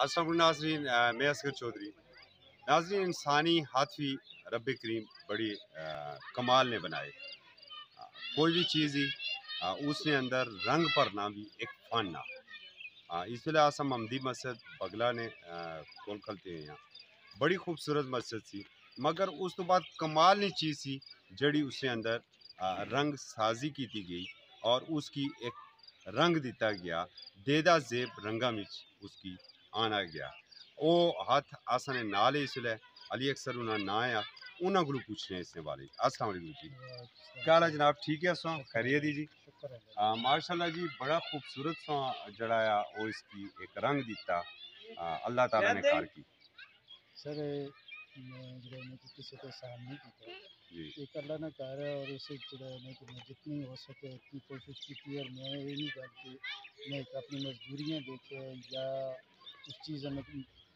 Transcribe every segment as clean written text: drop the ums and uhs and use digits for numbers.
السلام علیکم ناظرین، میں اصغر چودھری۔ ناظرین، انسانی ہاتھ بھی رب کریم بڑی کمال نے بنائے۔ کوئی بھی چیز ہی اس نے اندر رنگ پرنا بھی ایک فن نہ اس ویلے آسا محمدی مسجد بگلا نے کول کھلتے ہیں یہاں بڑی خوبصورت مسجد سی، مگر اس تو بعد کمال نہیں چیز سی جڑی اس نے اندر رنگ سازی کی گئی اور اس کی ایک رنگ دیتا گیا، دیدا زیب رنگا مچ اس کی آنا گیا۔ او ہاتھ آسانے نال اس لئے علی اکثر انہاں نہ آیا انہاں کو پوچھنے اس نے والے۔ السلام علیکم جی، کیا حال ہے جناب؟ ٹھیک ہے؟ اساں خیریت دی جی؟ ماشاءاللہ جی، بڑا خوبصورت سا جڑایا او اس کی ایک رنگ دیتا اللہ تعالیٰ نے کار کی۔ سر میں جو کسی کو احسان نہیں کیتا جی ایک اللہ نے کہا ہے، اور اسے کہ میں جتنی ہو سکے اتنی کوشش کی اور میں یہ نہیں کر کہ میں ایک اپنی مزدوریاں دیکھے یا اس چیز میں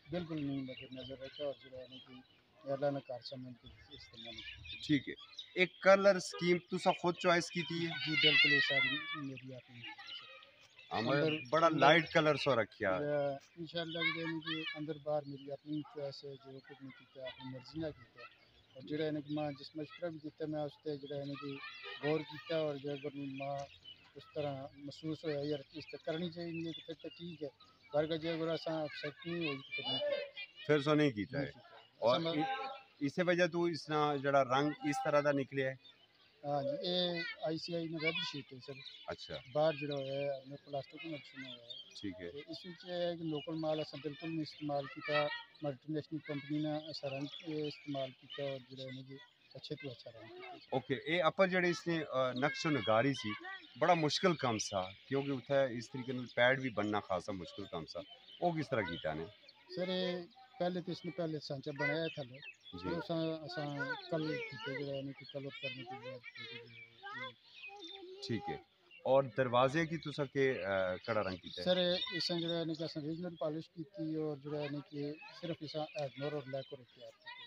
بالکل نہیں مد نظر رکھا، اور کہ اللہ نے کار سمجھ کے استعمال کی۔ ٹھیک ہے، ایک کلر سکیم تسا خود چوائس کی تھی؟ جی بالکل، یہ ساری میری اپنی ہمیں بڑا لائٹ کلر سو رکھیا انشاءاللہ کہ اندر باہر میری اپنی چوائس ہے، جو کچھ نہیں کیتا اپنی مرضی نہ کیتا، اور جڑا ہے کہ میں جس مشورہ بھی دیتا میں اس تے جڑا ہے کہ غور کیتا، اور جو اگر ماں اس طرح محسوس ہوا یار اس تے کرنی چاہیے تو پھر تو ٹھیک ہے، پر جو اگر ایسا اپسیٹ نہیں ہوئی تو پھر سو نہیں کیتا ہے۔ اور اسی وجہ تو اس نا جڑا رنگ اس طرح دا نکلے ہے۔ ہاں جی، یہ آئی سی آئی نے ریڈ شیٹ ہے سر، اچھا باہر جڑا ہوا ہے میں پلاسٹک میں رکھنا ہوا ہے۔ ٹھیک ہے، اس وچ ہے کہ لوکل مال اساں بالکل نہیں استعمال کیتا، ملٹی نیشنل کمپنی نے اسا رنگ استعمال کیتا، اور جڑا ہے کہ اچھے تو اچھا رنگ کیتا۔ اوکے، اے اپر جڑے اس نے نقش و نگاری سی بڑا مشکل کام سا، کیونکہ اتھے اس طریقے میں پیڈ بھی بننا خاصا مشکل کام سا، وہ کس طرح کیتا نے؟ سر پہلے تو اس نے پہلے سانچہ بنایا تھا لے، جی پھر اساں کل کیتے جڑا ہے کہ کلر کرنے کے بعد ٹھیک ہے، اور دروازے کی تسا کے کڑا رنگ کیتا ہے؟ سر اس جڑا ہے کہ اساں ریجنل پالش کیتی، اور جڑا ہے کہ صرف اساں ایگنور اور لیکر تیار کیتے۔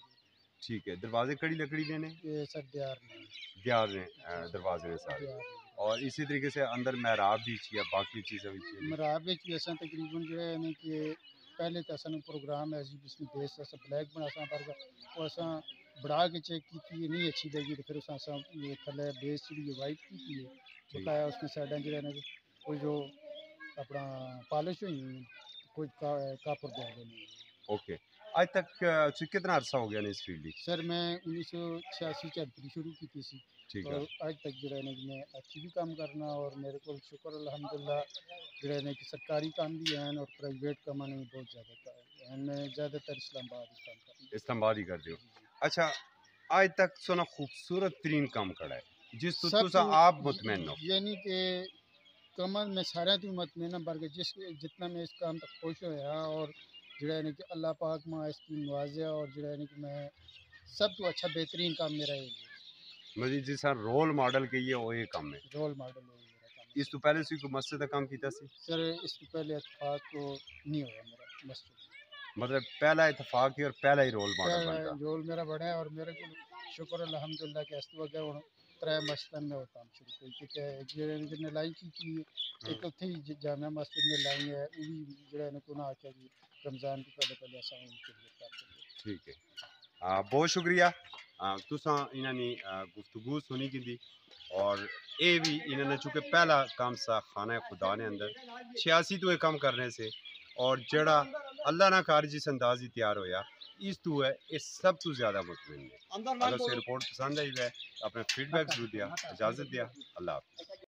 ٹھیک ہے، دروازے کڑی لکڑی دے نے؟ یہ سر دیار نہیں دیار نے دروازے نے سارے، دیار نہیں۔ اور اسی طریقے سے اندر محراب بھی یا باقی چیزیں بھی چاہیے؟ مراب بھی اساں تقریباً جو ہے کہ پہلے تو اساں پروگرام ہے جس میں بیس اساں بلیک بنا سا، پر وہ اساں بڑھا کے چیک کی نہیں اچھی لگی تو پھر اساں تھلے بیس جڑی وائٹ کی ہے بقایا اس کی سائڈاں جو ہے نا کوئی جو اپنا پالش ہوئی کوئی کاپر دے نہیں۔ اوکے، آج تک کتنا عرصہ ہو گیا نا اس فیلڈ؟ سر میں 1986 چل شروع کی تھی سی، ٹھیک ہے، اور آج تک جو ہے نا میں اچھی بھی کام کرنا، اور میرے کو شکر الحمدللہ جو ہے نا کہ سرکاری کام بھی ہیں اور پرائیویٹ کام نہیں بہت زیادہ ہیں، میں زیادہ تر اسلام آباد ہی کام کرتا ہوں۔ اسلام آباد ہی کر دیو۔ اچھا، آج تک سونا خوبصورت ترین کام کڑا ہے جس تو تسا آپ مطمئن ہو؟ یعنی کہ کمل میں سارے تو مطمئن ہوں، بلکہ جتنا میں اس کام تک خوش ہوا، اور جڑا ہے کہ اللہ پاک ماں اس کی نوازیا، اور جڑا ہے کہ میں سب تو اچھا بہترین کام میرا یہ مجھے جس طرح رول ماڈل کہیے وہ یہ کام ہے۔ رول ماڈل ہے میرا کام۔ اس تو پہلے سی کوئی مسجد کا کام کیتا سی؟ سر اس سے پہلے اتفاق تو نہیں ہوا میرا مسجد، مطلب پہلا اتفاق ہی اور پہلا ہی رول ماڈل بنتا؟ رول میرا بڑا ہے، اور میرے کو شکر الحمدللہ کہ اس وجہ ہوں ترے مسجد میں ہوتا ہوں شروع کوئی کہ جن لائی کی ایک اتھے ہی جامعہ مسجد میں لائی ہے، وہ بھی جڑا ہے نا آکھیا جی رمضان کے پہلے پہلے اساں ان کے لیے کرتے ہیں۔ ٹھیک ہے، بہت شکریہ تساں انہاں نے گفتگو سنی کی دی، اور اے بھی انہوں نے چونکہ پہلا کام سا خانہ خدا نے اندر 86 تو یہ کام کرنے سے، اور جڑا اللہ نہ کار جس انداز ہی تیار ہویا اس تو ہے اس سب تو زیادہ مطمئن ہے۔ اگر سے رپورٹ پسند آئی ہے اپنے فیڈ بیک ضرور دیا، اجازت دیا، اللہ حافظ۔